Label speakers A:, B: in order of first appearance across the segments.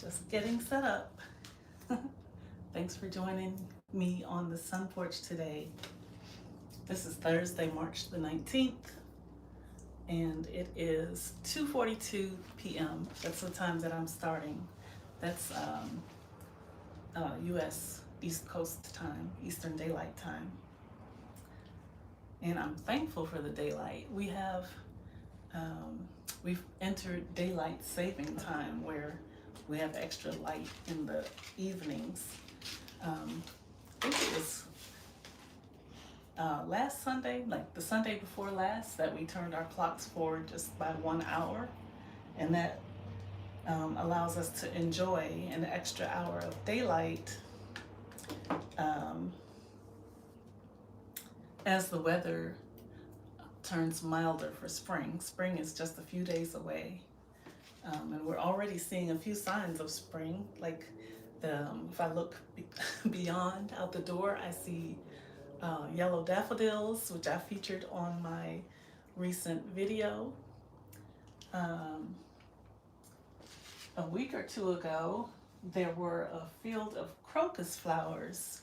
A: Just getting set up. Thanks for joining me on the sun porch today. This is Thursday, March the 19th, and it is 2:42 p.m. That's the time that I'm starting. That's U.S. East Coast time, Eastern Daylight Time. And I'm thankful for the daylight. We've entered daylight saving time where we have extra light in the evenings. I think it was last Sunday, like the Sunday before last, that we turned our clocks forward just by 1 hour, and that allows us to enjoy an extra hour of daylight as the weather turns milder for spring. Spring is just a few days away, and we're already seeing a few signs of spring. Like if I look beyond out the door, I see yellow daffodils, which I featured on my recent video. A week or two ago, there were a field of crocus flowers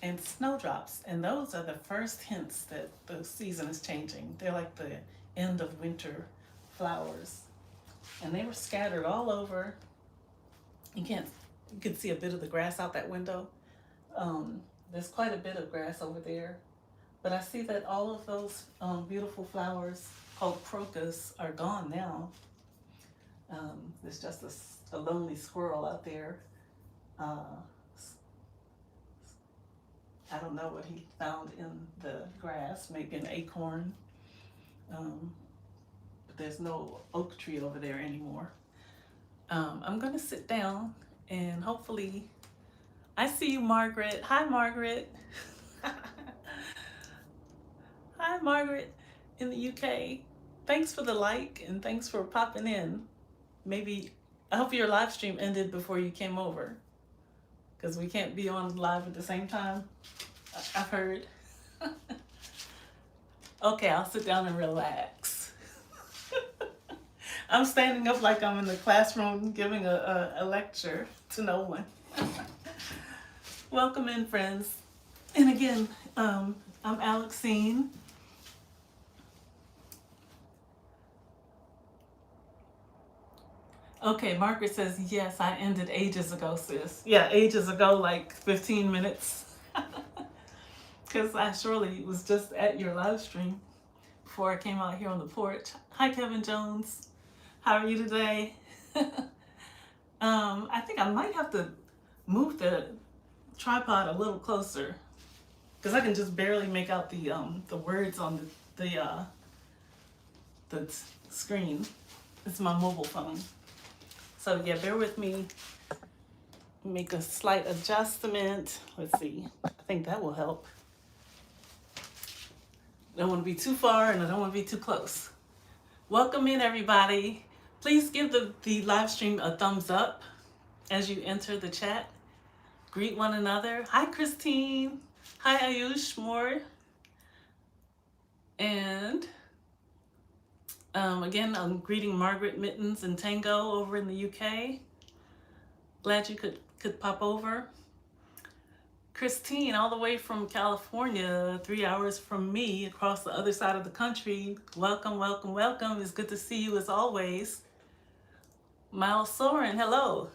A: and snowdrops, and those are the first hints that the season is changing. They're like the end of winter flowers, and they were scattered all over. You can see a bit of the grass out that window. There's quite a bit of grass over there, but I see that all of those beautiful flowers called crocus are gone now. There's just a lonely squirrel out there. I don't know what he found in the grass, maybe an acorn. But there's no oak tree over there anymore. I'm gonna sit down and hopefully, I see you, Margaret. Hi, Margaret. Hi, Margaret in the UK. Thanks for the like and thanks for popping in. Maybe, I hope your live stream ended before you came over, because we can't be on live at the same time, I've heard. Okay, I'll sit down and relax. I'm standing up like I'm in the classroom giving a lecture to no one. Welcome in, friends. And again, I'm Alexine. Okay, Margaret says, yes, I ended ages ago, sis. Yeah, ages ago, like 15 minutes. Because I surely was just at your live stream before I came out here on the porch. Hi, Kevin Jones. How are you today? I think I might have to move the tripod a little closer, because I can just barely make out the words on the screen. It's my mobile phone. So yeah, bear with me. Make a slight adjustment. Let's see. I think that will help. I don't want to be too far and I don't want to be too close. Welcome in, everybody. Please give the live stream a thumbs up as you enter the chat. Greet one another. Hi, Christine. Hi, Ayush Moore. And again, I'm greeting Margaret Mittens and Tango over in the UK. Glad you could pop over. Christine, all the way from California, 3 hours from me, across the other side of the country. Welcome, welcome, welcome. It's good to see you as always. Miles Soren, hello.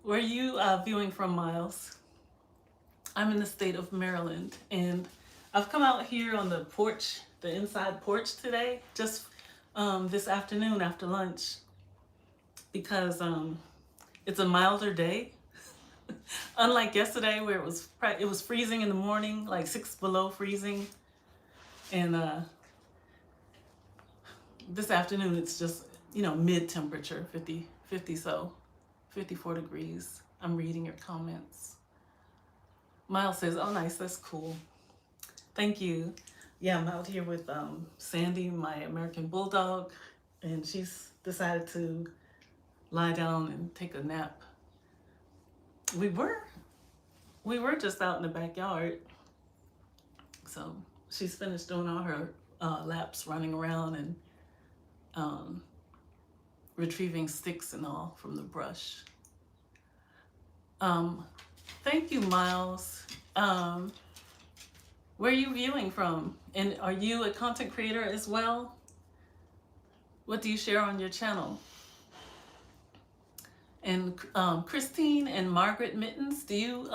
A: Where are you viewing from, Miles? I'm in the state of Maryland, and I've come out here on the porch, the inside porch today, just this afternoon after lunch, because it's a milder day. Unlike yesterday where it was freezing in the morning, like 6 below freezing, and this afternoon it's just, mid temperature, 54 degrees. I'm reading your comments. Miles says, oh nice, that's cool. Thank you. Yeah, I'm out here with Sandy, my American Bulldog, and she's decided to lie down and take a nap. We were just out in the backyard, so she's finished doing all her laps, running around and retrieving sticks and all from the brush. Thank you, Miles. Where are you viewing from? And are you a content creator as well? What do you share on your channel? And Christine and Margaret Mittens, do you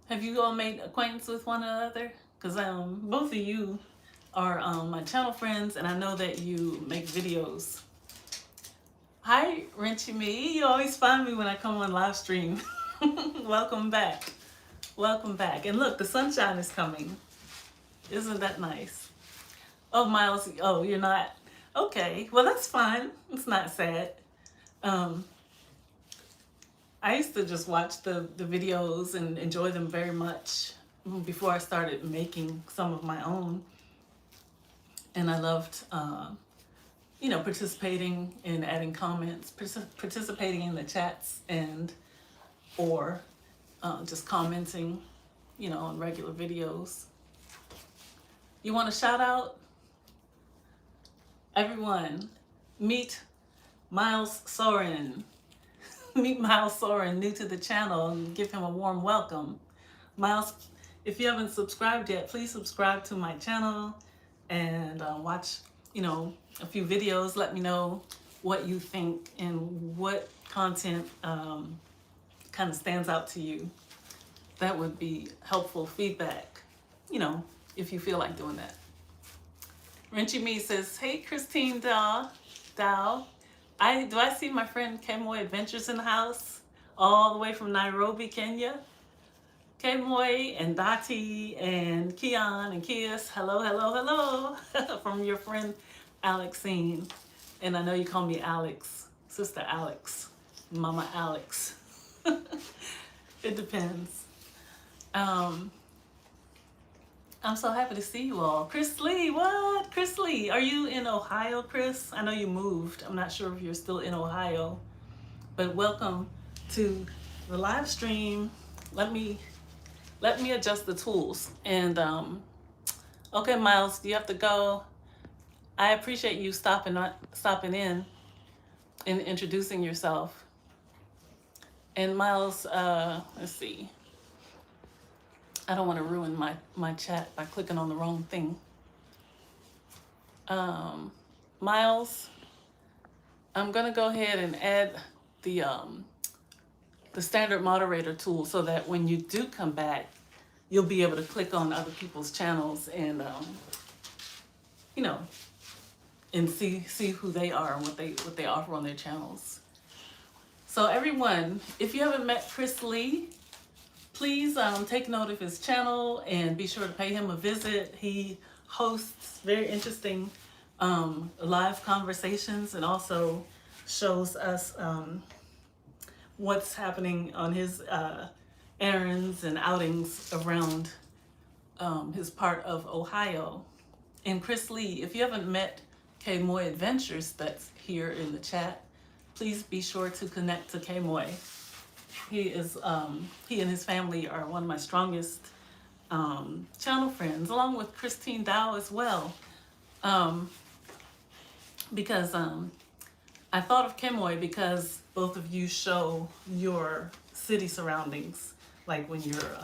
A: have you all made acquaintance with one another? Because both of you are my channel friends, and I know that you make videos. Hi, Rinchy Me. You always find me when I come on live stream. Welcome back. Welcome back. And look, the sunshine is coming. Isn't that nice? Oh, Miles, oh, you're not? Okay, well, that's fine. It's not sad. I used to just watch the videos and enjoy them very much before I started making some of my own. And I loved, you know, participating in adding comments, participating in the chats, or just commenting, you know, on regular videos. You want a shout out? Everyone, meet Miles Soren. Meet Miles Soren, new to the channel, and give him a warm welcome. Miles, if you haven't subscribed yet, please subscribe to my channel and watch, you know, a few videos. Let me know what you think and what content kind of stands out to you. That would be helpful feedback, you know, if you feel like doing that. Rinchy Me says, hey, Christine Dow. Do I see my friend Kemoy Adventures in the house? All the way from Nairobi, Kenya. Kemoy and Dati and Keon and Kias. Hello, hello, hello. From your friend Alexine. And I know you call me Alex. Sister Alex. Mama Alex. It depends. I'm so happy to see you all. Chris Lee, what? Chris Lee, are you in Ohio, Chris? I know you moved. I'm not sure if you're still in Ohio, but welcome to the live stream. Let me adjust the tools. And okay, Miles, you have to go. I appreciate you stopping in and introducing yourself. And Miles, let's see. I don't want to ruin my chat by clicking on the wrong thing. Miles, I'm going to go ahead and add the standard moderator tool so that when you do come back, you'll be able to click on other people's channels and, you know, and see who they are and what they offer on their channels. So everyone, if you haven't met Chris Lee, please take note of his channel and be sure to pay him a visit. He hosts very interesting live conversations and also shows us what's happening on his errands and outings around his part of Ohio. And Chris Lee, if you haven't met K-Moy Adventures that's here in the chat, please be sure to connect to K-Moy. He and his family are one of my strongest channel friends, along with Christine Dow as well. Because I thought of Kemoy because both of you show your city surroundings, like when you're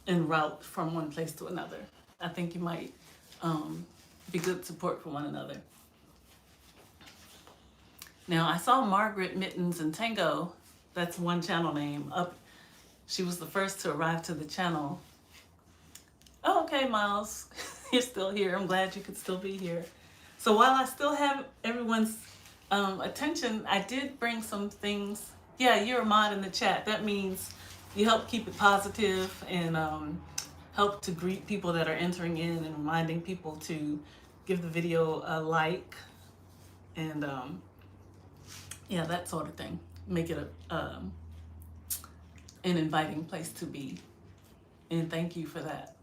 A: en route from one place to another. I think you might be good support for one another. Now, I saw Margaret Mittens and Tango. That's one channel name up. She was the first to arrive to the channel. Oh, okay, Miles, you're still here. I'm glad you could still be here. So while I still have everyone's attention, I did bring some things. Yeah, you're a mod in the chat. That means you help keep it positive and help to greet people that are entering in and reminding people to give the video a like and yeah, that sort of thing. Make it an inviting place to be. And thank you for that.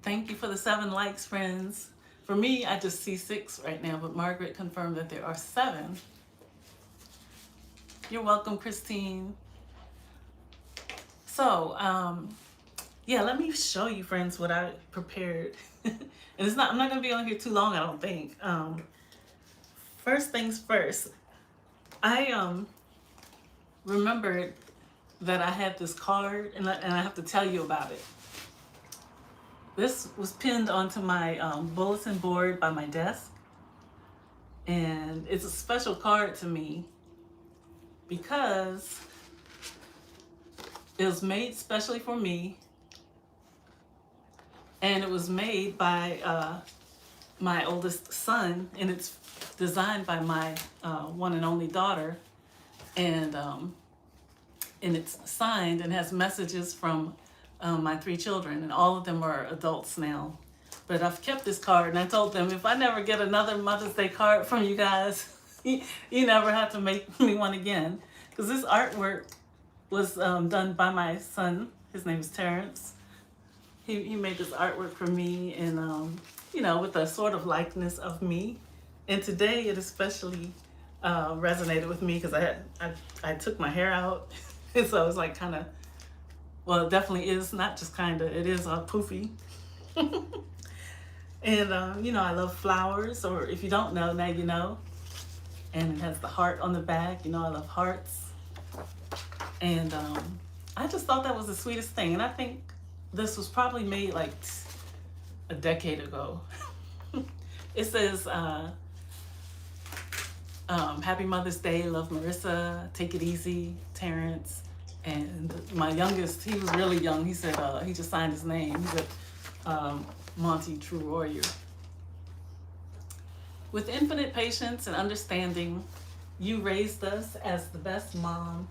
A: Thank you for the 7 likes, friends. For me, I just see 6 right now, but Margaret confirmed that there are 7. You're welcome, Christine. So, yeah, let me show you, friends, what I prepared. And I'm not gonna be on here too long, I don't think. First things first, I remembered that I had this card, and I have to tell you about it. This was pinned onto my bulletin board by my desk, and it's a special card to me because it was made specially for me, and it was made by my oldest son, and it's designed by my one and only daughter, and it's signed and has messages from my 3 children, and all of them are adults now. But I've kept this card, and I told them if I never get another Mother's Day card from you guys, you never have to make me one again. Because this artwork was done by my son. His name is Terrence. He made this artwork for me, and with a sort of likeness of me. And today it especially resonated with me because I took my hair out, and so it was like kind of, well, it definitely is, not just kind of, it is poofy. And I love flowers, or if you don't know, now you know. And it has the heart on the back. I love hearts. And I just thought that was the sweetest thing. And I think this was probably made like a decade ago. It says, Happy Mother's Day, love Marissa, take it easy, Terrence. And my youngest, he was really young. He said, he just signed his name. He said, Monty, true warrior. With infinite patience and understanding, you raised us as the best mom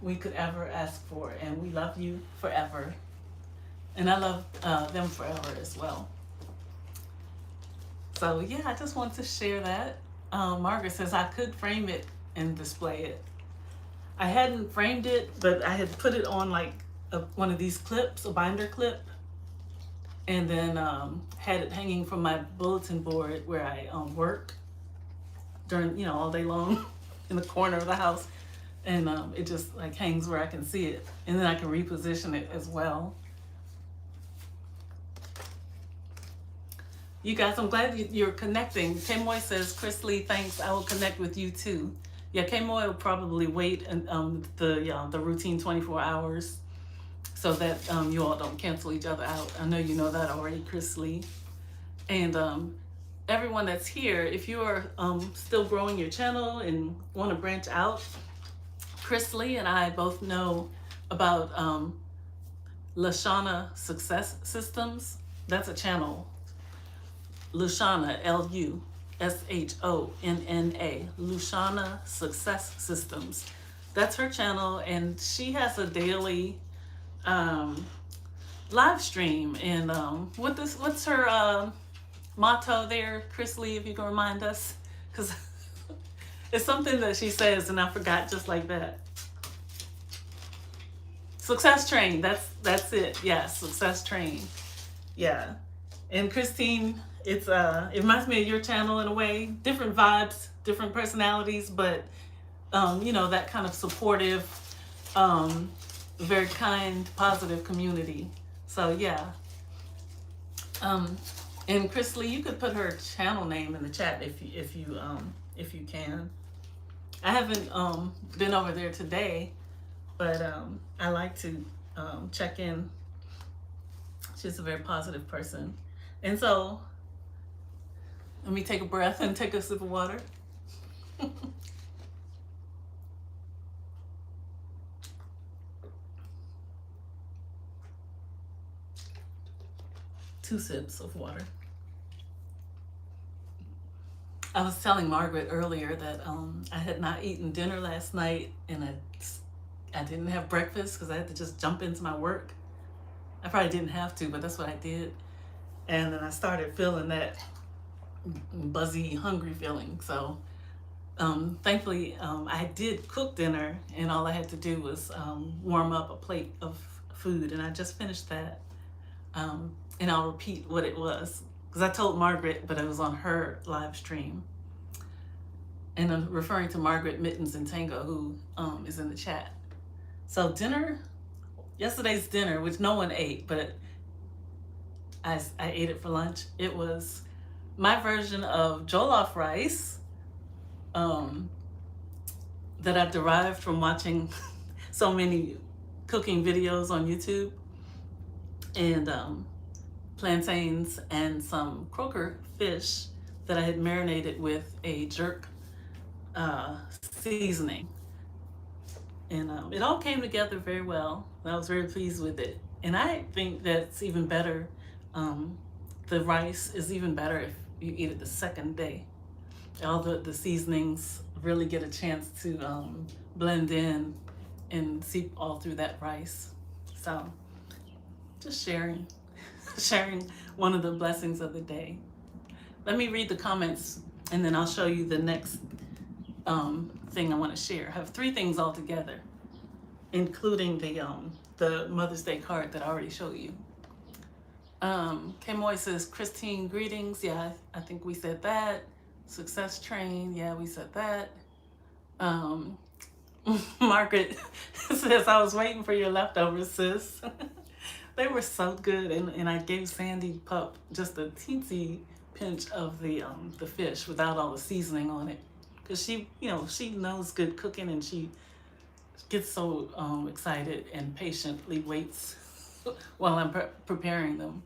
A: we could ever ask for, and we love you forever. And I love them forever as well. So yeah, I just wanted to share that. Margaret says I could frame it and display it. I hadn't framed it, but I had put it on like one of these clips, a binder clip, and then had it hanging from my bulletin board where I work during, all day long in the corner of the house. And it just like hangs where I can see it. And then I can reposition it as well. You guys, I'm glad you're connecting. K-Moy says, Chris Lee, thanks. I will connect with you too. Yeah, K-Moy will probably wait the routine 24 hours so that you all don't cancel each other out. I know you know that already, Chris Lee. And everyone that's here, if you are still growing your channel and want to branch out, Chris Lee and I both know about Lushana Success Systems. That's a channel. Lushana, Lushonna, Lushana Success Systems. That's her channel, and she has a daily live stream. And what's her motto there, Chris Lee, if you can remind us? Because it's something that she says, and I forgot just like that. Success Train, that's it. Yeah, Success Train. Yeah. And Christine, it reminds me of your channel in a way. Different vibes, different personalities, but that kind of supportive, very kind, positive community. So yeah. And Chris Lee, you could put her channel name in the chat if you can. I haven't been over there today, but I like to check in. She's a very positive person. And so, let me take a breath and take a sip of water. 2 sips of water. I was telling Margaret earlier that I had not eaten dinner last night, and I didn't have breakfast because I had to just jump into my work. I probably didn't have to, but that's what I did. And then I started feeling that buzzy, hungry feeling. So thankfully, I did cook dinner, and all I had to do was warm up a plate of food, and I just finished that. And I'll repeat what it was, because I told Margaret, but it was on her live stream. And I'm referring to Margaret Mittens and Tango, who is in the chat. So yesterday's dinner, which no one ate, but I ate it for lunch. It was my version of jollof rice um, that I derived from watching so many cooking videos on YouTube, and plantains and some croaker fish that I had marinated with a jerk seasoning. And it all came together very well. I was very pleased with it. And I think that's even better. Um, the rice is even better if you eat it the second day. All the seasonings really get a chance to blend in and seep all through that rice. So just sharing, sharing one of the blessings of the day. Let me read the comments and then I'll show you the next thing I want to share. I have 3 things all together, including the Mother's Day card that I already showed you. K Moy says, Christine, greetings. Yeah, I think we said that. Success train. Yeah, we said that. Margaret says, I was waiting for your leftovers, sis. They were so good, and I gave Sandy Pup just a teensy pinch of the fish without all the seasoning on it, because she knows good cooking, and she gets so excited and patiently waits while I'm preparing them.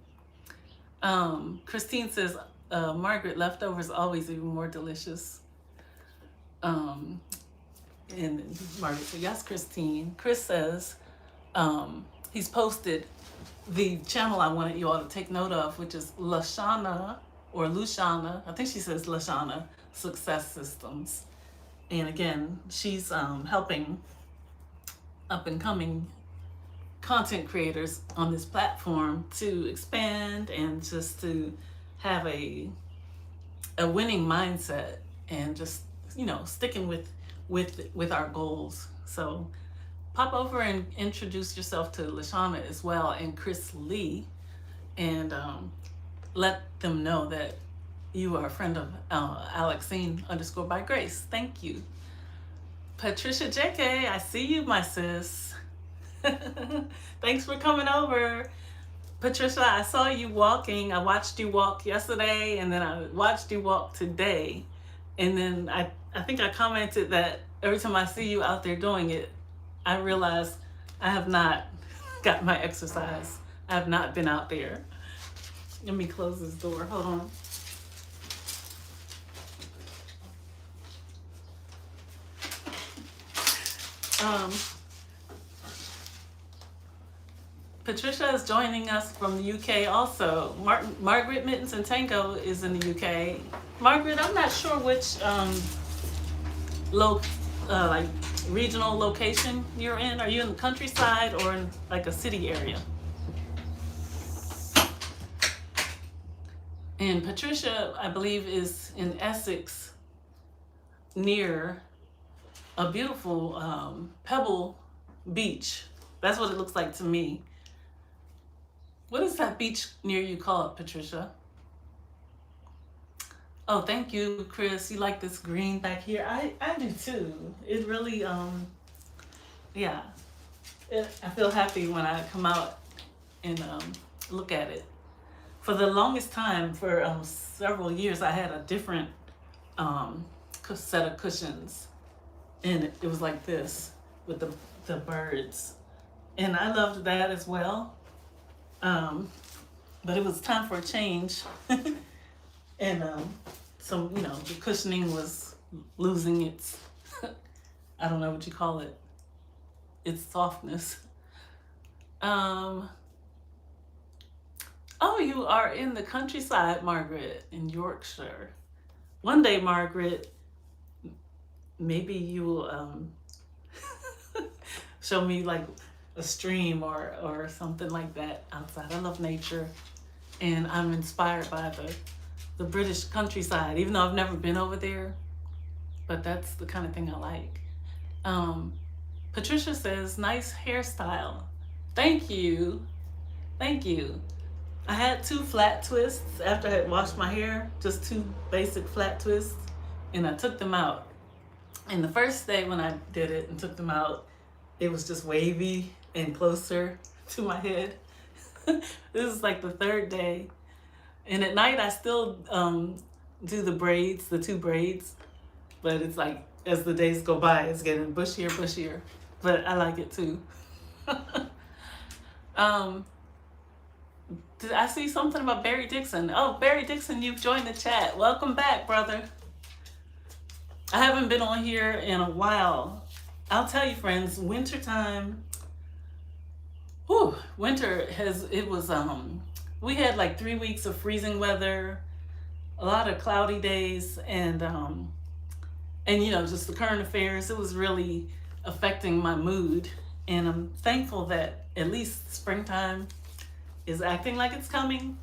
A: Christine says, Margaret, leftovers always even more delicious. And Margaret said, yes, Christine. Chris says he's posted the channel I wanted you all to take note of, which is Lashana, or Lushana, I think she says Lashana Success Systems. And again, she's helping up and coming content creators on this platform to expand and just to have a winning mindset, and just sticking with our goals. So pop over and introduce yourself to Lashana as well, and Chris Lee, and let them know that you are a friend of Alexine _ by Grace. Thank you. Patricia JK, I see you, my sis. Thanks for coming over. Patricia, I saw you walking. I watched you walk yesterday, and then I watched you walk today. And then I think I commented that every time I see you out there doing it, I realize I have not got my exercise. I have not been out there. Let me close this door. Hold on. Patricia is joining us from the UK also. Margaret Mittens and Tango is in the UK. Margaret, I'm not sure which like regional location you're in. Are you in the countryside or in like a city area? And Patricia, I believe, is in Essex, near a beautiful Pebble Beach. That's what it looks like to me. What is that beach near you called, Patricia? Oh, thank you, Chris. You like this green back here? I do too. It really, yeah. I feel happy when I come out and look at it. For the longest time, for several years, I had a different set of cushions. And it was like this with the birds. And I loved that as well. But it was time for a change. And so, the cushioning was losing its, I don't know what you call it, its softness. Oh, you are in the countryside, Margaret, in Yorkshire. One day, Margaret, maybe you will show me like a stream or something like that outside. I love nature, and I'm inspired by the British countryside, even though I've never been over there, but that's the kind of thing I like. Patricia says, nice hairstyle. Thank you. Thank you. I had 2 flat twists after I had washed my hair, just 2 basic flat twists, and I took them out. And the first day when I did it and took them out, it was just wavy and closer to my head. This is like the 3rd day. And at night I still do the braids, the 2 braids. But it's like, as the days go by, it's getting bushier, bushier. But I like it too. um, did I see something about Barry Dixon? Oh, Barry Dixon, you've joined the chat. Welcome back, brother. I haven't been on here in a while. I'll tell you, friends, wintertime, winter we had like 3 weeks of freezing weather, a lot of cloudy days, and just the current affairs. It was really affecting my mood, and I'm thankful that at least springtime is acting like it's coming.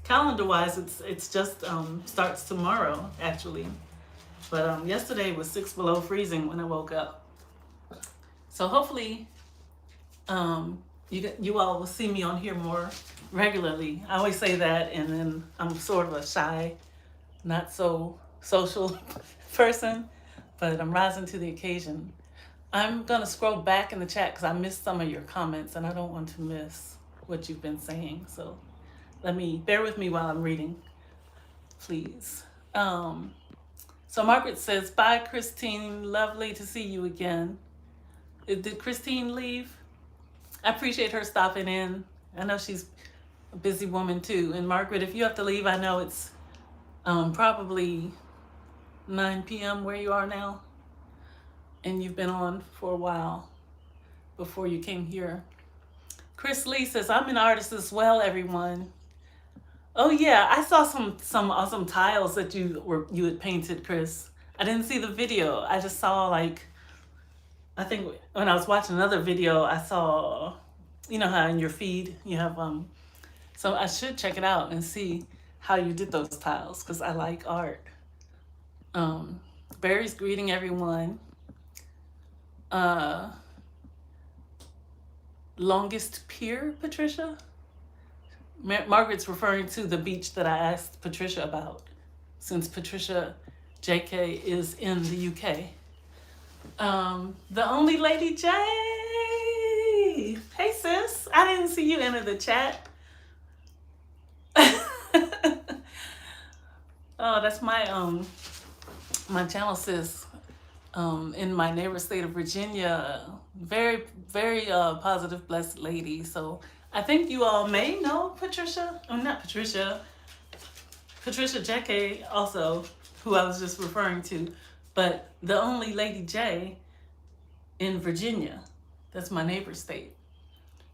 A: Calendar-wise, it's just starts tomorrow, actually. But yesterday was 6 below freezing when I woke up. So hopefully you all will see me on here more regularly. I always say that, and then I'm sort of a shy, not so social person, but I'm rising to the occasion. I'm going to scroll back in the chat because I missed some of your comments, and I don't want to miss what you've been saying. So bear with me while I'm reading, please. So Margaret says, bye, Christine. Lovely to see you again. Did Christine leave? I appreciate her stopping in. I know she's a busy woman too. And Margaret, if you have to leave, I know it's probably 9 p.m. where you are now. And you've been on for a while before you came here. Chris Lee says, I'm an artist as well, everyone. Oh yeah, I saw some awesome tiles that you had painted, Chris. I didn't see the video. I just saw, like, I think when I was watching another video, I saw, you know how in your feed you have so I should check it out and see how you did those tiles, because I like art. Barry's greeting everyone. Longest pier, Patricia? Margaret's referring to the beach that I asked Patricia about, since Patricia JK is in the UK. The only Lady J. Hey sis, I didn't see you enter the chat. Oh, that's my my channel, sis. In my neighbor state of Virginia, very, very positive, blessed lady. So I think you all may know Patricia. Oh, not Patricia. Patricia JK also, who I was just referring to. But the only Lady J in Virginia, that's my neighbor state.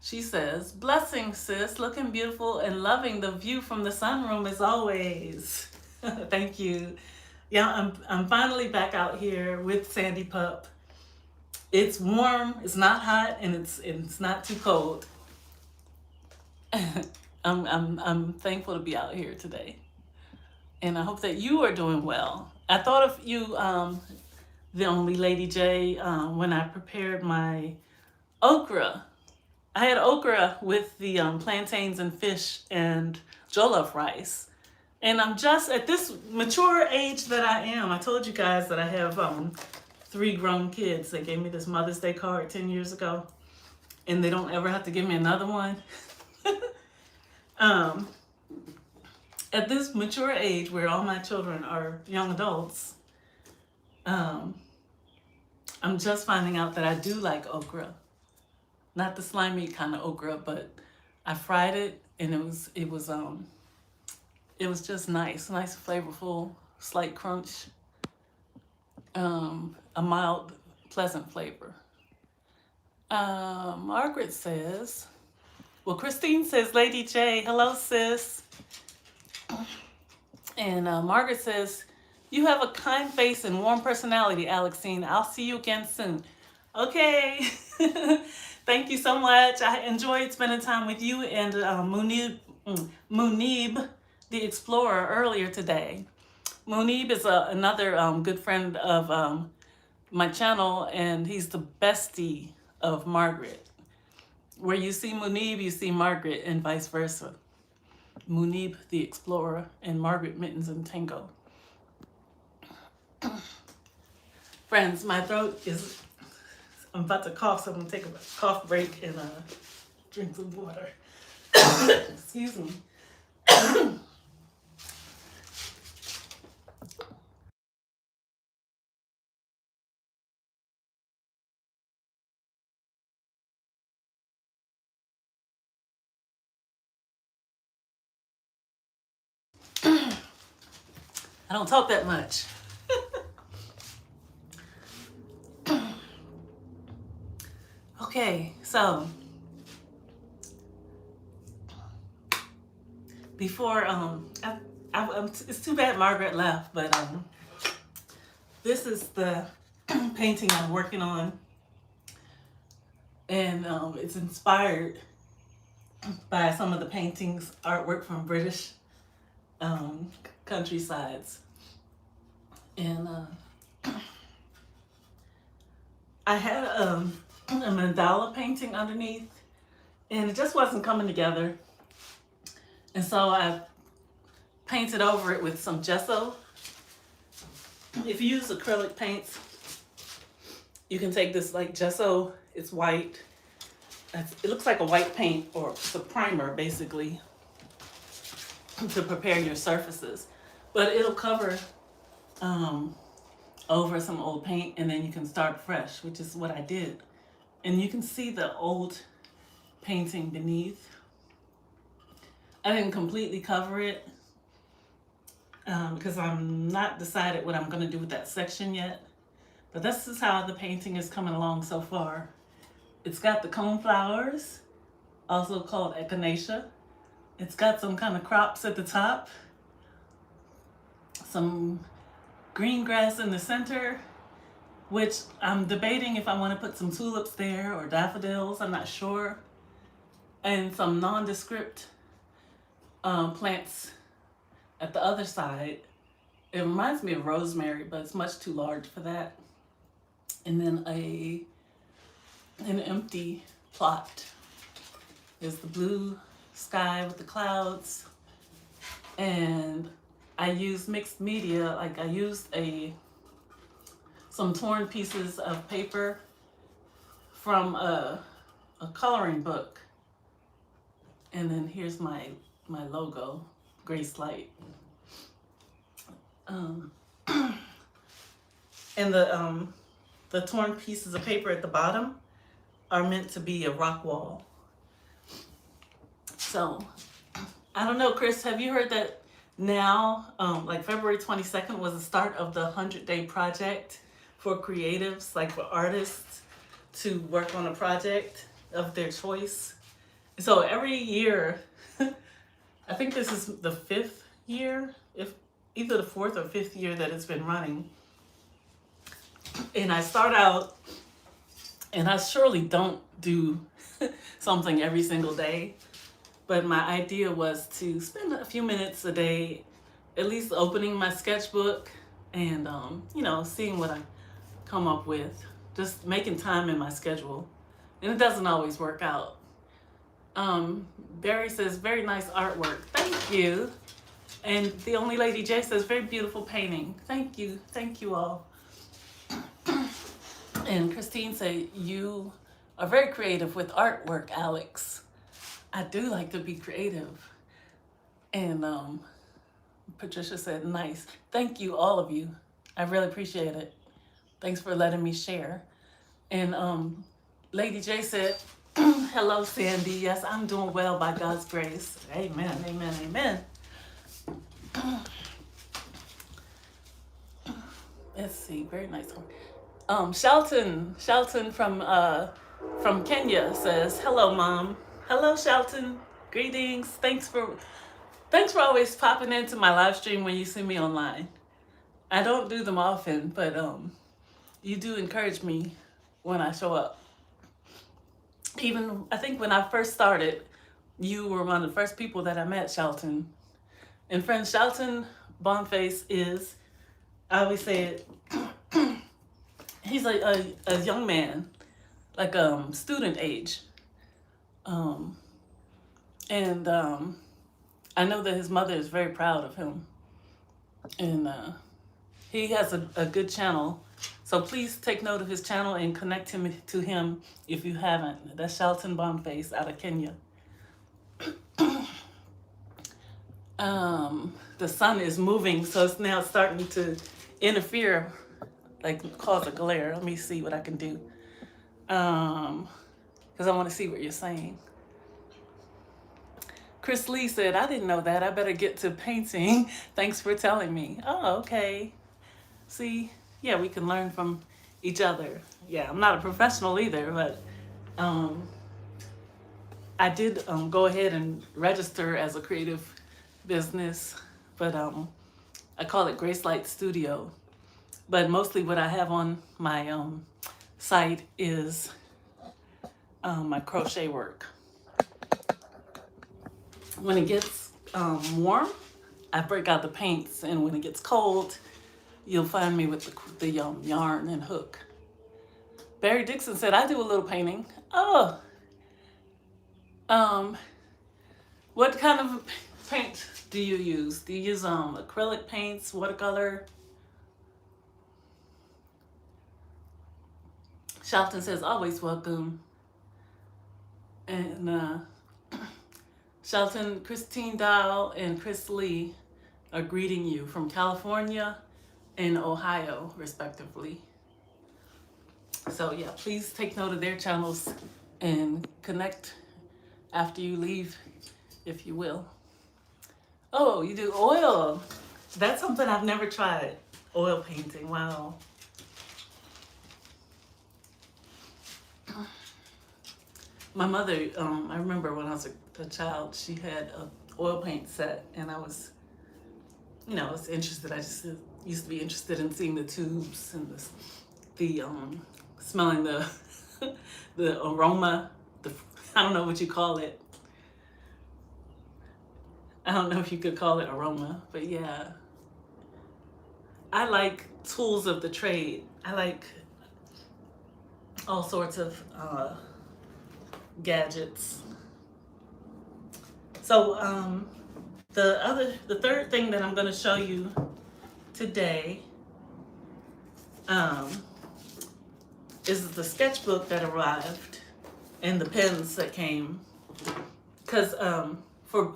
A: She says, blessings, sis, looking beautiful and loving the view from the sunroom as always. Thank you. Yeah, I'm finally back out here with Sandy Pup. It's warm, it's not hot, and it's not too cold. I'm thankful to be out here today. And I hope that you are doing well. I thought of you, the only Lady J, when I prepared my okra. I had okra with the plantains and fish and jollof rice. And I'm just at this mature age that I am. I told you guys that I have 3 grown kids. They gave me this Mother's Day card 10 years ago, and they don't ever have to give me another one. At this mature age where all my children are young adults, I'm just finding out that I do like okra. Not the slimy kind of okra, but I fried it, and it was just nice, flavorful, slight crunch, a mild, pleasant flavor. Margaret says, well, Christine says, Lady J, hello, sis. And Margaret says, you have a kind face and warm personality, Alexine. I'll see you again soon. Okay. Thank you so much. I enjoyed spending time with you and Munib, the explorer, earlier today. Munib is another good friend of my channel, and he's the bestie of Margaret. Where you see Munib, you see Margaret, and vice versa. Munib, the explorer, and Margaret, Mittens and Tango. Friends, my throat is, I'm about to cough, so I'm going to take a cough break and drink some water. Excuse me. I don't talk that much. Okay, so before it's too bad Margaret left, but this is the painting I'm working on, and it's inspired by some of the paintings, artwork from British countrysides, and I had a mandala painting underneath, and it just wasn't coming together, and so I painted over it with some gesso. If you use acrylic paints, you can take this like gesso. It's white. It looks like a white paint, or it's a primer basically to prepare your surfaces, but it'll cover over some old paint, and then you can start fresh, which is what I did. And you can see the old painting beneath. I didn't completely cover it because I'm not decided what I'm going to do with that section yet. But this is how the painting is coming along so far. It's got the cone flowers, also called echinacea. It's got some kind of crops at the top, some green grass in the center, which I'm debating if I want to put some tulips there or daffodils, I'm not sure, and some nondescript plants at the other side. It reminds me of rosemary, but it's much too large for that. And then an empty plot. There's the blue sky with the clouds, and I used mixed media. Like I used some torn pieces of paper from a coloring book, and then here's my logo, Grace Light. And the torn pieces of paper at the bottom are meant to be a rock wall. So I don't know, Chris, have you heard that now, like February 22nd was the start of the 100-day project for creatives, like for artists to work on a project of their choice. So every year, I think this is the 5th year, if either the 4th or 5th year that it's been running. And I start out, and I surely don't do something every single day, but my idea was to spend a few minutes a day at least opening my sketchbook and seeing what I come up with, just making time in my schedule. And it doesn't always work out. Barry says, very nice artwork. Thank you. And the only lady J says, very beautiful painting. Thank you all. And Christine said, you are very creative with artwork, Alex. I do like to be creative. And Patricia said, nice. Thank you, all of you. I really appreciate it. Thanks for letting me share. And Lady J said, hello, Sandy. Yes, I'm doing well by God's grace. Amen, amen, amen. Let's see, very nice one. Shelton from Kenya says, hello, Mom. Hello, Shelton. Greetings. Thanks for always popping into my live stream when you see me online. I don't do them often, but you do encourage me when I show up. Even, I think when I first started, you were one of the first people that I met, Shelton. And friend Shelton Boniface is, I always say it, he's a young man, like student age. And I know that his mother is very proud of him. And he has a good channel. So please take note of his channel and connect him to him if you haven't. That's Shelton Boniface out of Kenya. The sun is moving, so it's now starting to interfere, like cause a glare. Let me see what I can do. Because I want to see what you're saying. Chris Lee said, I didn't know that. I better get to painting. Thanks for telling me. Oh, okay. See, yeah, we can learn from each other. Yeah, I'm not a professional either, but um, I did go ahead and register as a creative business, but I call it Grace Light Studio. But mostly what I have on my site is my crochet work. When it gets warm, I break out the paints, and when it gets cold, you'll find me with the yarn and hook. Barry Dixon said, I do a little painting. Oh, what kind of paint do you use? Do you use acrylic paints, watercolor? Shelton says, always welcome. And Shelton, Christine Dial, and Chris Lee are greeting you from California and Ohio, respectively. So yeah, please take note of their channels and connect after you leave, if you will. Oh, you do oil. That's something I've never tried. Oil painting, wow. My mother, I remember when I was a child, she had an oil paint set, and I was, I was interested. I just used to be interested in seeing the tubes and the smelling the the aroma. I don't know what you call it. I don't know if you could call it aroma, but yeah. I like tools of the trade. I like all sorts of gadgets. So the third thing that I'm going to show you today is the sketchbook that arrived and the pens that came, because for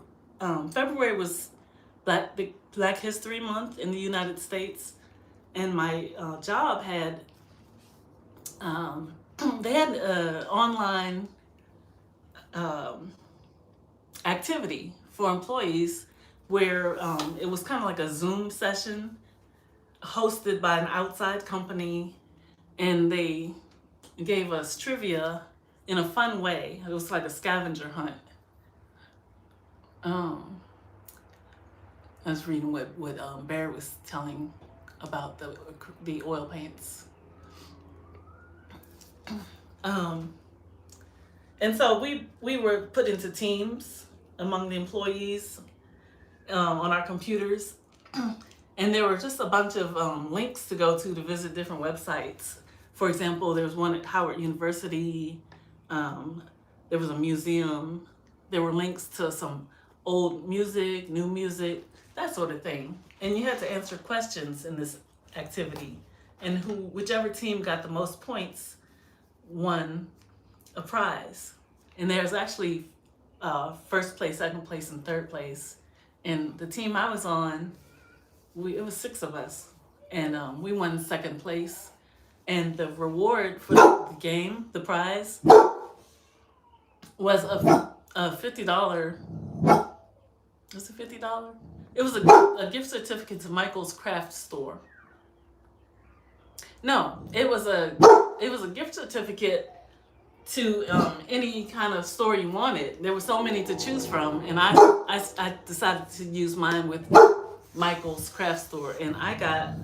A: February was Black History Month in the United States, and my job had they had an online activity for employees where it was kind of like a Zoom session hosted by an outside company, and they gave us trivia in a fun way. It was like a scavenger hunt. I was reading what Bear was telling about the oil paints. And so we were put into teams among the employees on our computers, and there were just a bunch of links to go to visit different websites. For example, there was one at Howard University. There was a museum. There were links to some old music, new music, that sort of thing. And you had to answer questions in this activity, and whichever team got the most points won a prize. And there's actually first place, second place, and third place. And the team I was on, it was 6 of us, and we won second place. And the reward for the game, the prize, was a $50. Was it $50? It was a gift certificate to Michael's Craft Store. No, it was a gift certificate to any kind of store you wanted. There were so many to choose from, and I decided to use mine with Michael's Craft Store, and I got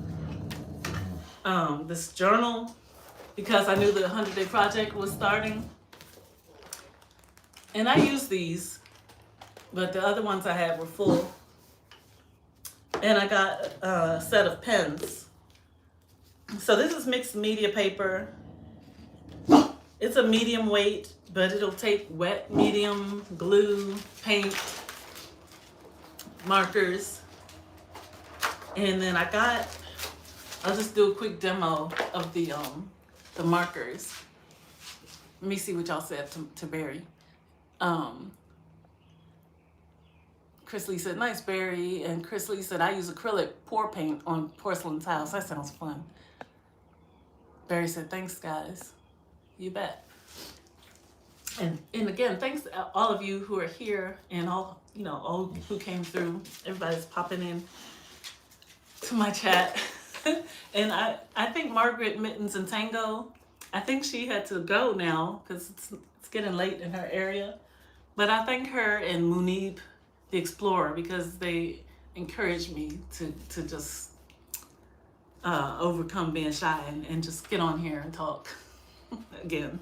A: this journal because I knew the 100-day project was starting, and I used these, but the other ones I had were full. And I got a set of pens. So this is mixed media paper. It's a medium weight, but it'll take wet, medium, glue, paint, markers. And then I'll just do a quick demo of the markers. Let me see what y'all said to Barry. Chris Lee said, nice, Barry. And Chris Lee said, I use acrylic pour paint on porcelain tiles. That sounds fun. Barry said, thanks, guys. You bet. And again, thanks to all of you who are here and all who came through. Everybody's popping in to my chat. And I think Margaret Mittens and Tango, I think she had to go now because it's getting late in her area. But I thank her and Munib, the explorer, because they encouraged me to just overcome being shy and just get on here and talk again.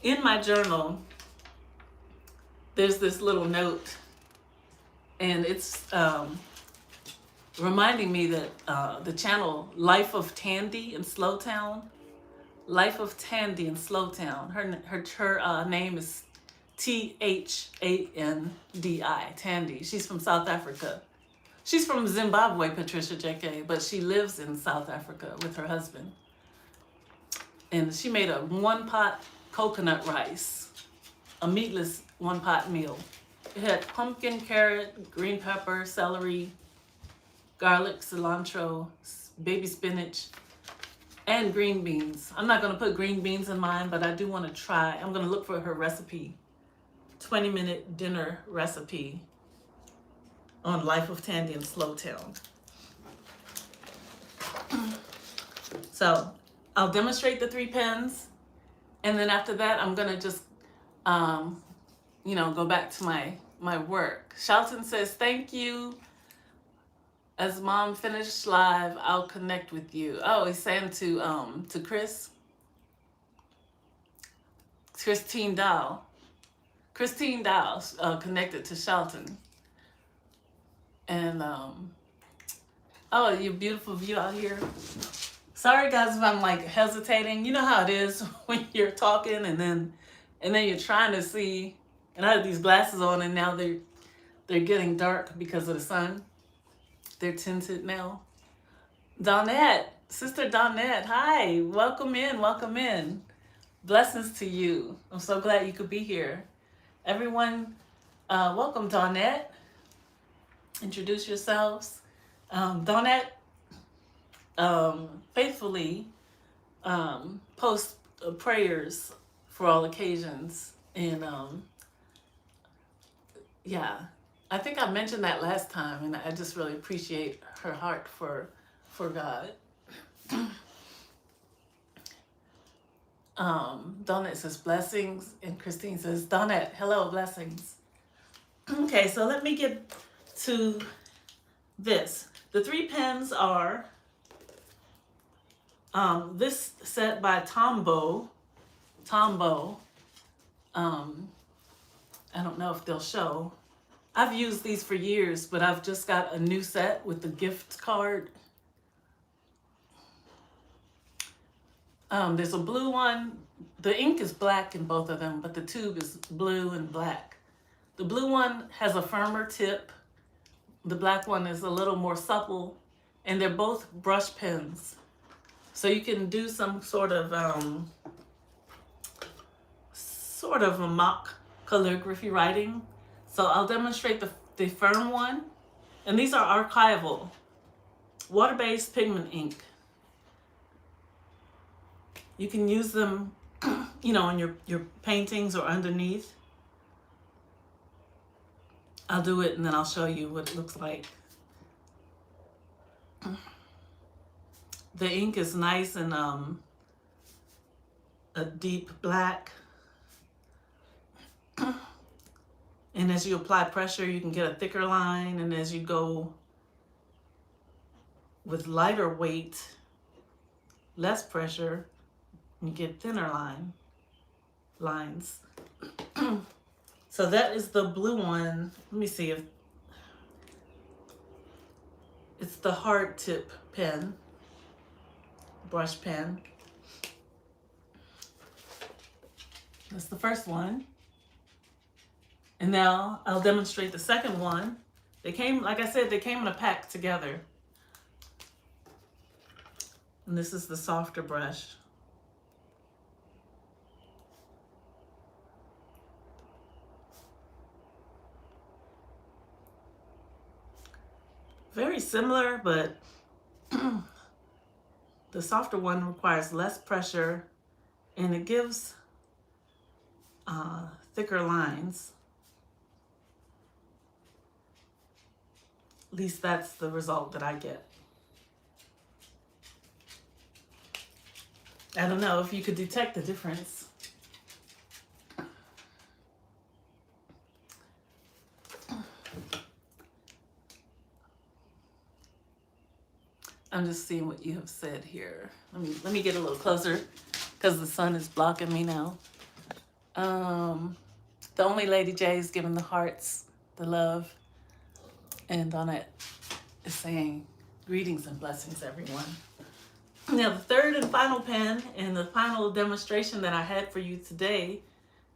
A: In my journal, there's this little note, and it's reminding me that the channel Life of Tandy in Slowtown, Life of Tandy in Slowtown. Her name is Thandi, Tandy. She's from South Africa. She's from Zimbabwe, Patricia JK, but she lives in South Africa with her husband. And she made a one-pot coconut rice, a meatless one-pot meal. It had pumpkin, carrot, green pepper, celery, garlic, cilantro, baby spinach, and green beans. I'm not going to put green beans in mine, but I do want to try. I'm going to look for her recipe, 20-minute dinner recipe on Life of Tandy in Slowtown. So I'll demonstrate the 3 pens, and then after that, I'm going to just, go back to my work. Shelton says, thank you. As mom finished live, I'll connect with you. Oh, he's saying to Christine Dow. Christine Dow connected to Shelton. And, oh, your beautiful view out here. Sorry guys if I'm like hesitating. You know how it is when you're talking and then you're trying to see. And I have these glasses on and now they're getting dark because of the sun. They're tinted now. Donette, Sister Donette, hi, welcome in, welcome in. Blessings to you. I'm so glad you could be here. Everyone, welcome Donette. Introduce yourselves. Donette faithfully posts prayers for all occasions. And yeah, I think I mentioned that last time, and I just really appreciate her heart for God. Donette says blessings, and Christine says, Donette, hello, blessings. Okay, so let me get to this. The 3 pens are this set by Tombow. I don't know if they'll show. I've used these for years, but I've just got a new set with the gift card. There's a blue one. The ink is black in both of them, but the tube is blue and black. The blue one has a firmer tip. The black one is a little more supple, and they're both brush pens. So you can do some sort of a mock calligraphy writing. So I'll demonstrate the firm one. And these are archival, water-based pigment ink. You can use them, on your paintings or underneath. I'll do it and then I'll show you what it looks like. The ink is nice and a deep black. And as you apply pressure, you can get a thicker line. And as you go with lighter weight, less pressure, you get thinner lines. So that is the blue one. Let me see if it's the hard tip pen, brush pen. That's the first one. And now I'll demonstrate the second one. They came, like I said, they came in a pack together. And this is the softer brush. Very similar, but the softer one requires less pressure, and it gives thicker lines. At least that's the result that I get. I don't know if you could detect the difference. I'm just seeing what you have said here. Let me get a little closer because the sun is blocking me now. The only Lady J is giving the hearts, the love, and Donette is saying greetings and blessings, everyone. Now, the third and final pen and the final demonstration that I had for you today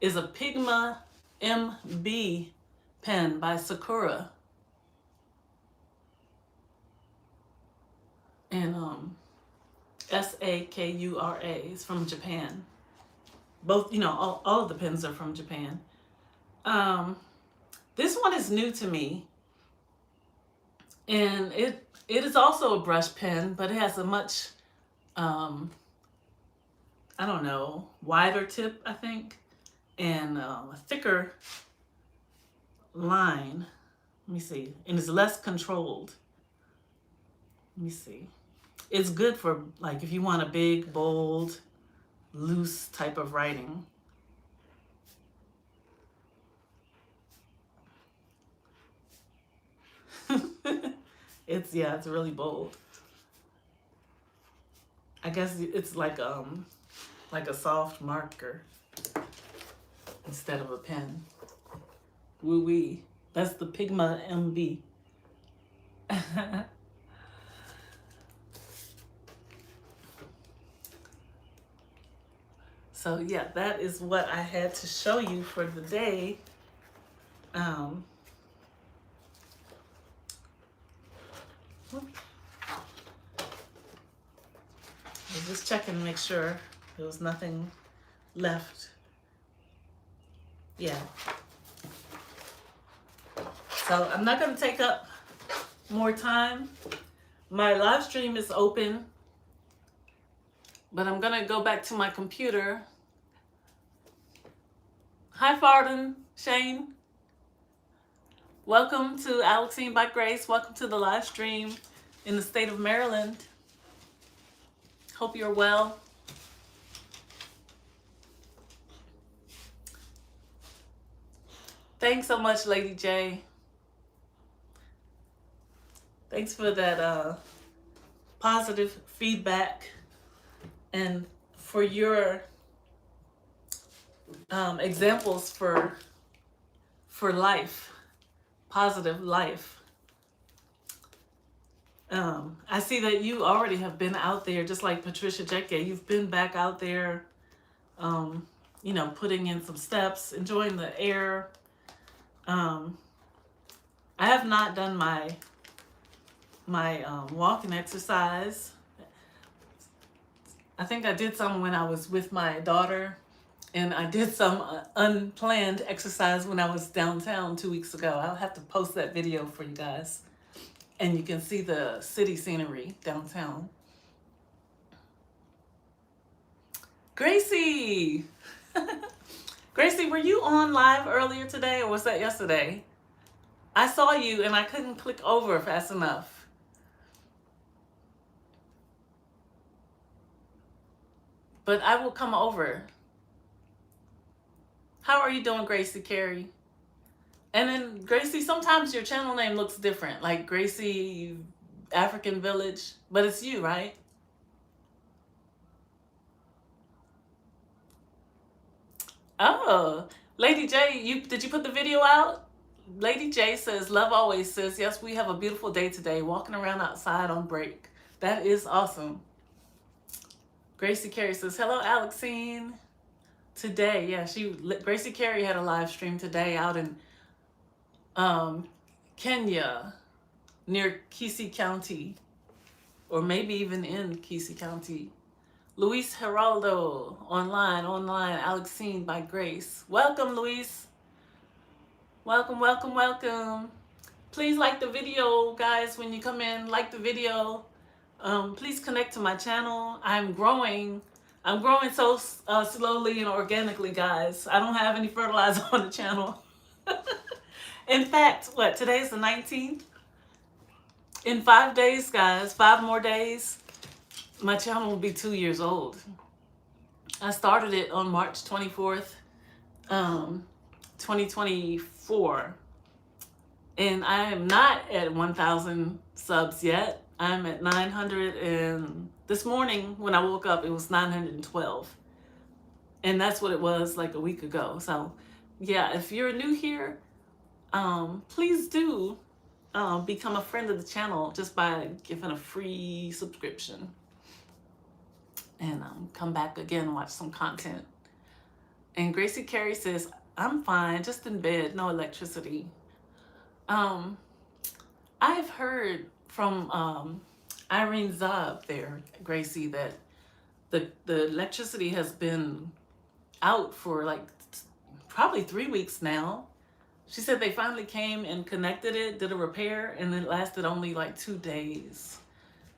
A: is a Pigma MB pen by Sakura. And Sakura is from Japan. Both, you know, all of the pens are from Japan. This one is new to me. And it is also a brush pen, but it has a much, I don't know, wider tip, I think, and a thicker line. Let me see. And it's less controlled. Let me see. It's good for, like, if you want a big, bold, loose type of writing. It's really bold. I guess it's like a soft marker instead of a pen. Woo wee. That's the Pigma MB. So yeah, that is what I had to show you for the day. I was just checking to make sure there was nothing left. Yeah. So I'm not going to take up more time. My live stream is open, but I'm going to go back to my computer. Hi, Farden, Shane. Welcome to Alexine by Grace. Welcome to the live stream in the state of Maryland. Hope you're well. Thanks so much, Lady J. Thanks for that positive feedback and for your examples for life, positive life. I see that you already have been out there, just like Patricia Jeke. You've been back out there, you know, putting in some steps, enjoying the air. I have not done my walking exercise. I think I did some when I was with my daughter, and I did some unplanned exercise when I was downtown 2 weeks ago. I'll have to post that video for you guys. And you can see the city scenery downtown. Gracie! Gracie, were you on live earlier today or was that yesterday? I saw you and I couldn't click over fast enough. But I will come over. How are you doing, Gracie Carey? And then, Gracie, sometimes your channel name looks different, like Gracie African Village, but it's you, right? Oh, Lady J, did you put the video out? Lady J says, love always, says, yes, we have a beautiful day today, walking around outside on break. That is awesome. Gracie Carey says, hello, Alexine. Today, yeah, Gracie Carey had a live stream today out in Kenya, near Kisii County, or maybe even in Kisii County. Luis Geraldo, online, Alexine by Grace. Welcome, Luis. Welcome, welcome, welcome. Please like the video, guys, when you come in, like the video. Please connect to my channel. I'm growing. I'm growing so slowly and organically, guys. I don't have any fertilizer on the channel. In fact, what, today's the 19th? In 5 days, guys, 5 more days, my channel will be 2 years old. I started it on March 24th, 2024. And I am not at 1,000 subs yet. I'm at 900, and this morning when I woke up, it was 912. And that's what it was like a week ago. So yeah, if you're new here, please do become a friend of the channel just by giving a free subscription. And come back again and watch some content. And Gracie Carey says, I'm fine, just in bed, no electricity. I've heard from Irene Zab there, Gracie, that the electricity has been out for like probably 3 weeks now. She said they finally came and connected it, did a repair, and it lasted only like 2 days.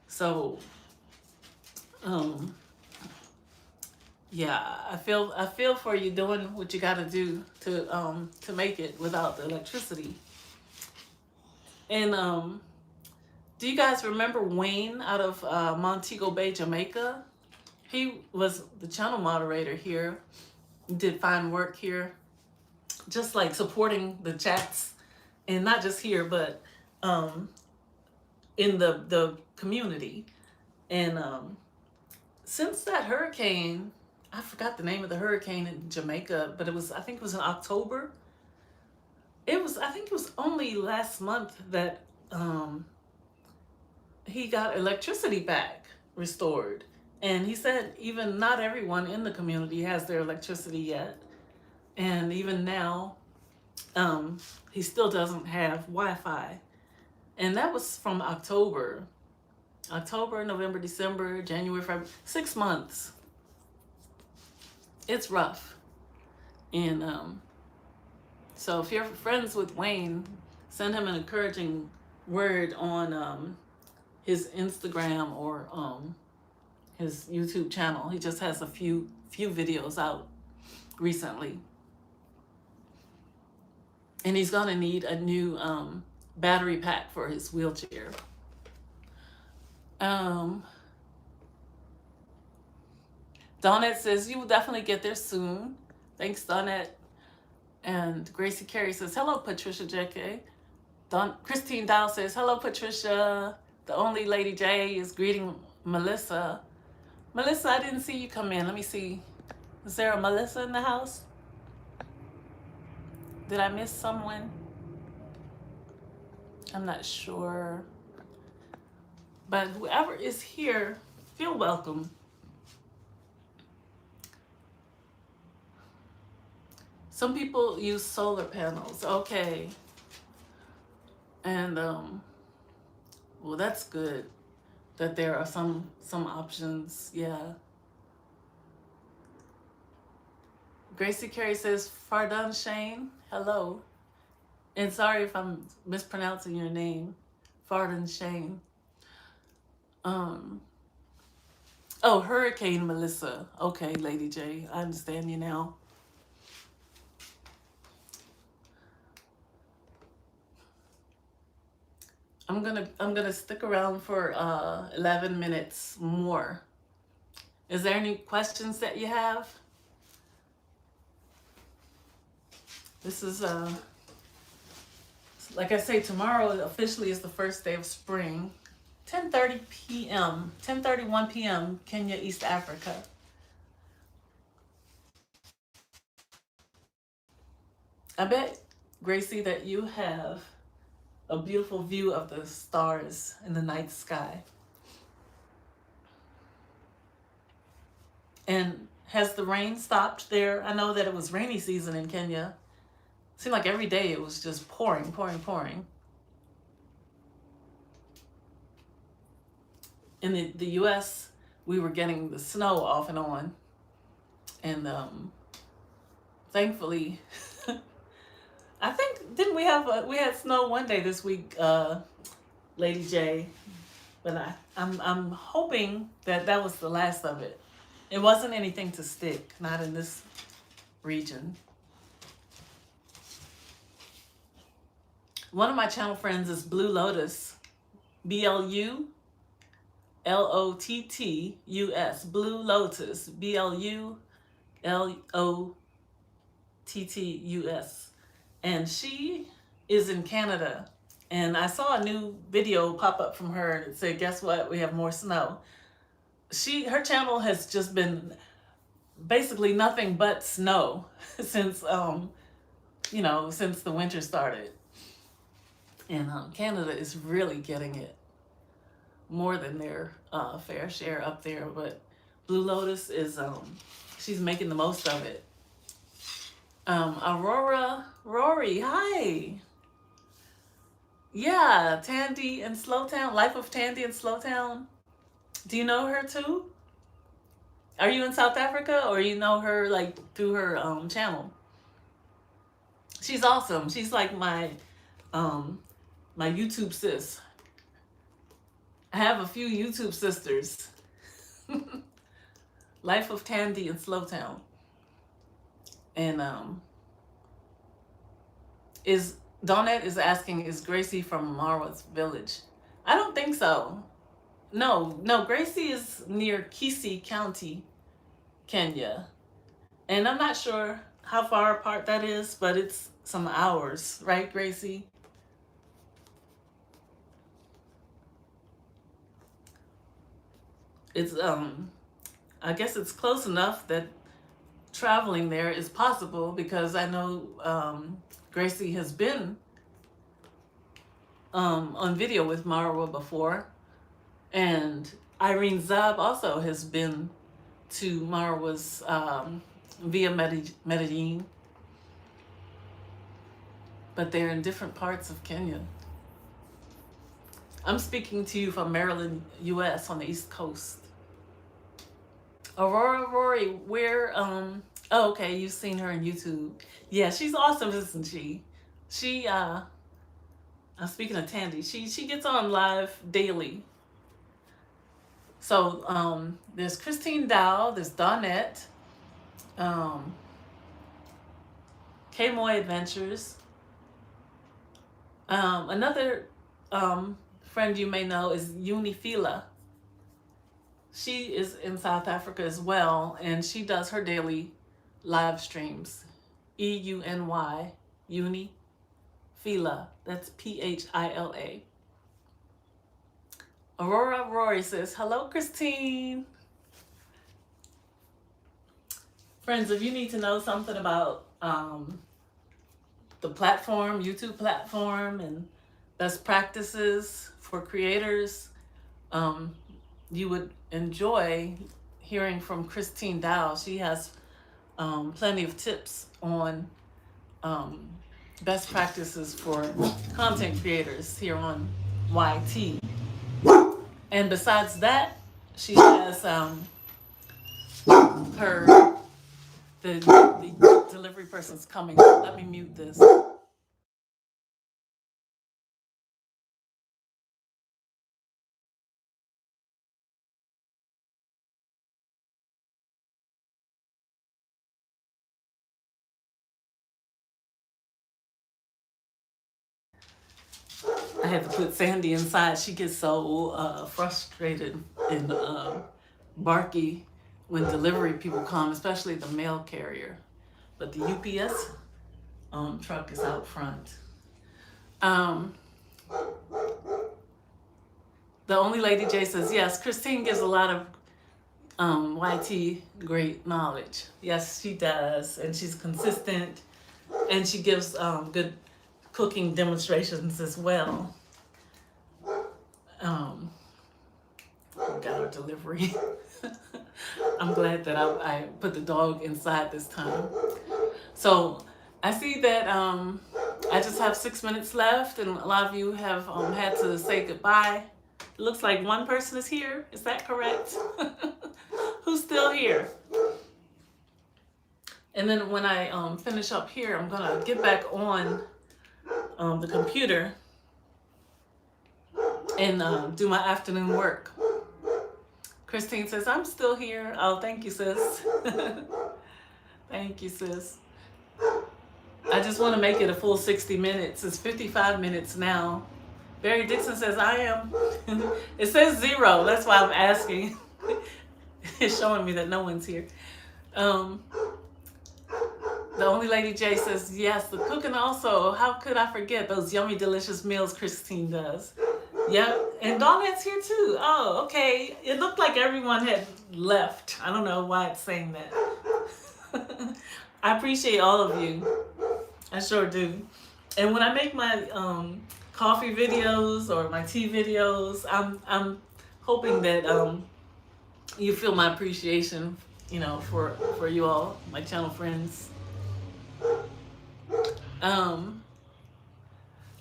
A: So, yeah, I feel for you doing what you got to do to make it without the electricity. And do you guys remember Wayne out of Montego Bay, Jamaica? He was the channel moderator here, did fine work here, just like supporting the chats, and not just here, but in the community. And since that hurricane, I forgot the name of the hurricane in Jamaica, but I think it was in October. I think it was only last month that he got electricity back restored. And he said even not everyone in the community has their electricity yet. And even now, he still doesn't have Wi-Fi. And that was from October, November, December, January, February, 6 months. It's rough. And so if you're friends with Wayne, send him an encouraging word on his Instagram or his YouTube channel. He just has a few videos out recently. And he's gonna need a new battery pack for his wheelchair. Donette says, you will definitely get there soon. Thanks, Donette. And Gracie Carey says, hello, Patricia JK. Christine Dow says, hello, Patricia. The only Lady J is greeting Melissa. Melissa, I didn't see you come in. Let me see. Is there a Melissa in the house? Did I miss someone? I'm not sure. But whoever is here, feel welcome. Some people use solar panels. Okay. And well, that's good that there are some options. Yeah. Gracie Carey says, Fardun Shane, hello. And sorry if I'm mispronouncing your name. Fardun Shane. Oh, Hurricane Melissa. Okay, Lady J, I understand you now. I'm gonna stick around for 11 minutes more. Is there any questions that you have? This is like I say, tomorrow officially is the first day of spring. 10:30 p.m. 10:31 p.m. Kenya, East Africa. I bet, Gracie, that you have a beautiful view of the stars in the night sky. And has the rain stopped there? I know that it was rainy season in Kenya. It seemed like every day it was just pouring, pouring, pouring. In the US, we were getting the snow off and on. And thankfully, I think, didn't we had snow one day this week, Lady J? But I'm hoping that was the last of it. It wasn't anything to stick, not in this region. One of my channel friends is Blue Lotus, BLULOTTUS, Blue Lotus, BLULOTTUS. And she is in Canada. And I saw a new video pop up from her and it said, guess what? We have more snow. Her channel has just been basically nothing but snow since since the winter started. And Canada is really getting it more than their fair share up there. But Blue Lotus is she's making the most of it. Aurora Rory, hi. Yeah, Tandy in Slowtown, Life of Tandy in Slowtown. Do you know her too? Are you in South Africa, or you know her like through her channel? She's awesome. She's like my YouTube sis. I have a few YouTube sisters. Life of Tandy in Slowtown. And Donette is asking, is Gracie from Marwa's village? I don't think so. No, Gracie is near Kisii County, Kenya. And I'm not sure how far apart that is, but it's some hours, right, Gracie? It's I guess it's close enough that traveling there is possible, because I know Gracie has been on video with Marwa before, and Irene Zab also has been to Marwa's via Medellin, but they're in different parts of Kenya. I'm speaking to you from Maryland, US, on the East Coast. Aurora Rory, where oh, okay, you've seen her on YouTube. Yeah, she's awesome, isn't she? She I'm speaking of Tandy, she gets on live daily. So there's Christine Dow, there's Donette, K-Moy Adventures. Another friend you may know is Unifila. She is in South Africa as well, and she does her daily live streams. EUNY, Unifila. That's PHILA. Aurora Rory says, hello, Christine. Friends, if you need to know something about the platform, YouTube platform, and best practices for creators, you would enjoy hearing from Christine Dow. She has plenty of tips on best practices for content creators here on YT. And besides that, she has the delivery person's coming. Let me mute this. I had to put Sandy inside. She gets so frustrated and barky when delivery people come, especially the mail carrier. But the UPS truck is out front. The Only Lady J says, yes, Christine gives a lot of YT great knowledge. Yes, she does. And she's consistent. And she gives good cooking demonstrations as well. Got a delivery. I'm glad that I put the dog inside this time. So I see that I just have 6 minutes left, and a lot of you have had to say goodbye. It looks like one person is here. Is that correct? Who's still here? And then when I finish up here, I'm gonna get back on the computer and do my afternoon work. Christine says, I'm still here. Oh, thank you, sis. Thank you, sis. I just want to make it a full 60 minutes. It's 55 minutes now. Barry Dixon says, I am. It says 0. That's why I'm asking. It's showing me that no one's here. The only lady J says, yes, the cooking also. How could I forget those yummy, delicious meals Christine does? Yep, and Dawnette's here too. Oh, okay. It looked like everyone had left. I don't know why it's saying that. I appreciate all of you. I sure do. And when I make my coffee videos or my tea videos, I'm hoping that you feel my appreciation, you know, for you all, my channel friends.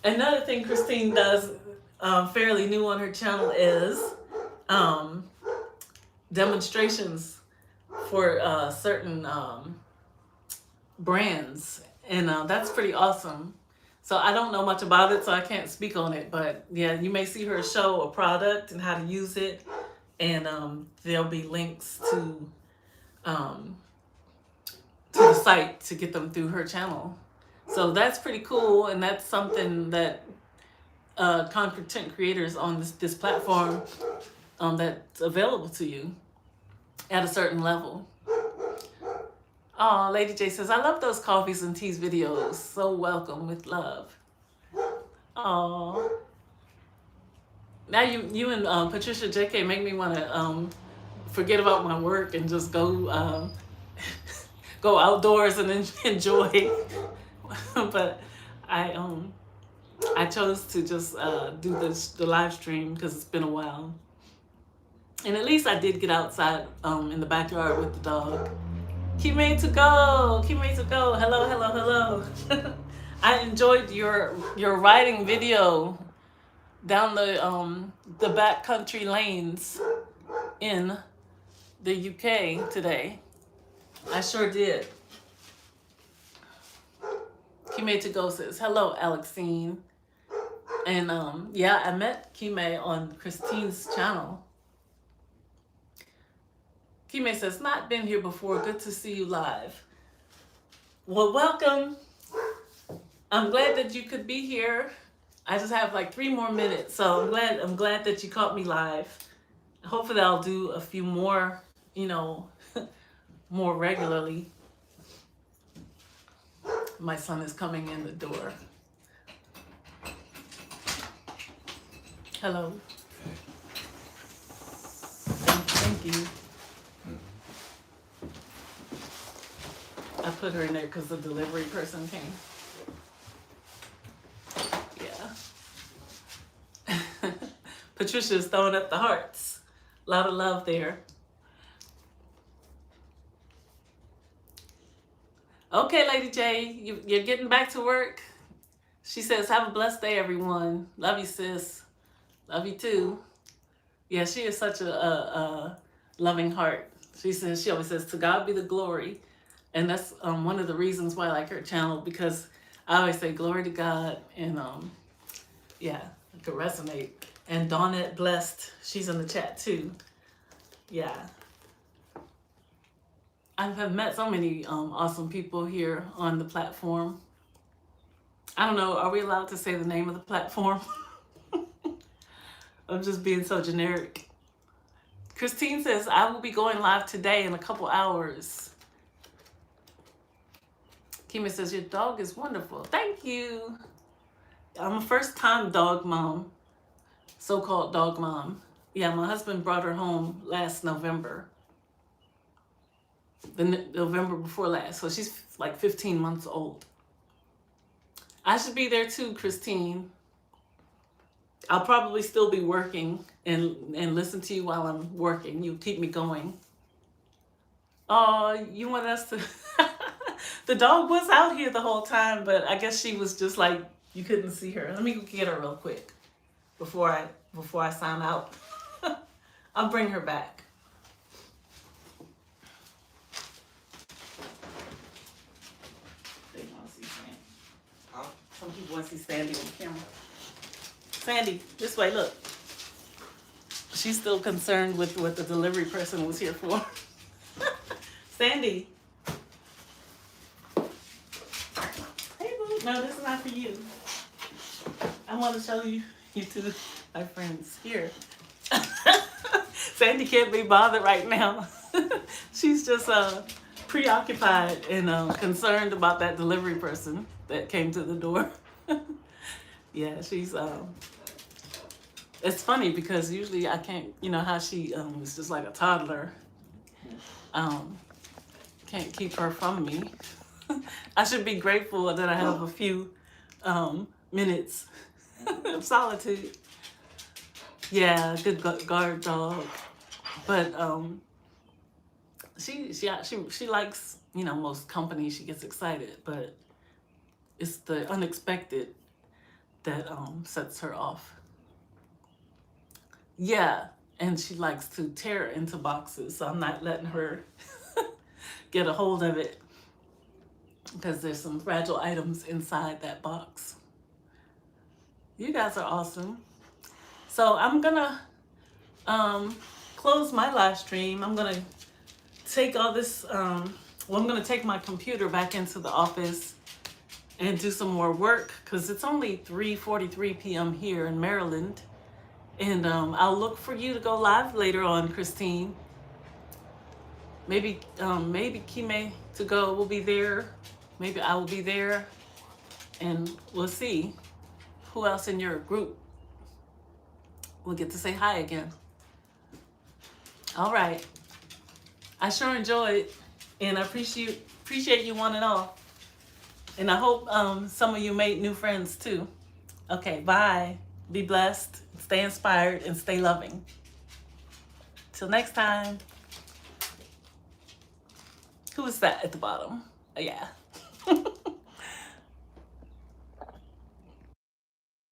A: Another thing Christine does fairly new on her channel is demonstrations for certain brands, and that's pretty awesome. So I don't know much about it, so I can't speak on it, but yeah, you may see her show a product and how to use it, and there'll be links to the site to get them through her channel. So that's pretty cool, and that's something that content creators on this platform that's available to you at a certain level. Oh, Lady J says, I love those coffees and teas videos. So welcome with love. Oh, now you and Patricia JK make me want to forget about my work and just go go outdoors and enjoy. But I chose to just do the live stream because it's been a while, and at least I did get outside in the backyard with the dog. Keep made to go. Keep made to go. Hello, hello, hello. I enjoyed your riding video down the backcountry lanes in the UK today. I sure did. Kime to go says, hello, Alexine. And yeah, I met Kime on Christine's channel. Kime says, not been here before. Good to see you live. Well, welcome. I'm glad that you could be here. I just have like 3 more minutes, so I'm glad that you caught me live. Hopefully I'll do a few more, you know, more regularly. My son is coming in the door. Hello. Thank you. I put her in there because the delivery person came. Yeah. Patricia's throwing up the hearts. A lot of love there. Okay, Lady J, you're getting back to work. She says, have a blessed day, everyone. Love you, sis. Love you too. Yeah, she is such a loving heart. She always says, to God be the glory. And that's one of the reasons why I like her channel, because I always say glory to God, and yeah, it could resonate. And Dawnette Blessed, she's in the chat too. Yeah. I have met so many awesome people here on the platform. I don't know, are we allowed to say the name of the platform? I'm just being so generic. Christine says, I will be going live today in a couple hours. Kima says, your dog is wonderful. Thank you. I'm a first-time dog mom, so-called dog mom. Yeah, my husband brought her home last November. The November before last. So she's like 15 months old. I should be there too, Christine. I'll probably still be working and listen to you while I'm working. You keep me going. Oh, you want us to... The dog was out here the whole time, but I guess she was just like, you couldn't see her. Let me go get her real quick before I sign out. I'll bring her back. They want to see Sandy. Huh? Some people want to see Sandy on camera. Sandy, this way, look. she's still concerned with what the delivery person was here for. Sandy. Hey, boo. No, this is not for you. I want to show you to my friends here. Sandy can't be bothered right now. She's just preoccupied and concerned about that delivery person that came to the door. Yeah, she's it's funny because usually I can't, you know how she is just like a toddler. Can't keep her from me. I should be grateful that I have a few minutes of solitude. Yeah, good guard dog. But she likes, you know, most company. She gets excited, but it's the unexpected that sets her off. Yeah, and she likes to tear into boxes, so I'm not letting her get a hold of it because there's some fragile items inside that box. You guys are awesome. So I'm gonna close my live stream. I'm gonna take all this, I'm gonna take my computer back into the office and do some more work because it's only 3:43 p.m. here in Maryland. And I'll look for you to go live later on, Christine. Maybe Kime to go will be there. Maybe I will be there. And we'll see who else in your group will get to say hi again. All right. I sure enjoyed, and I appreciate you one and all. And I hope some of you made new friends too. Okay, bye. Be blessed, stay inspired, and stay loving. Till next time. Who is that at the bottom? Oh, yeah.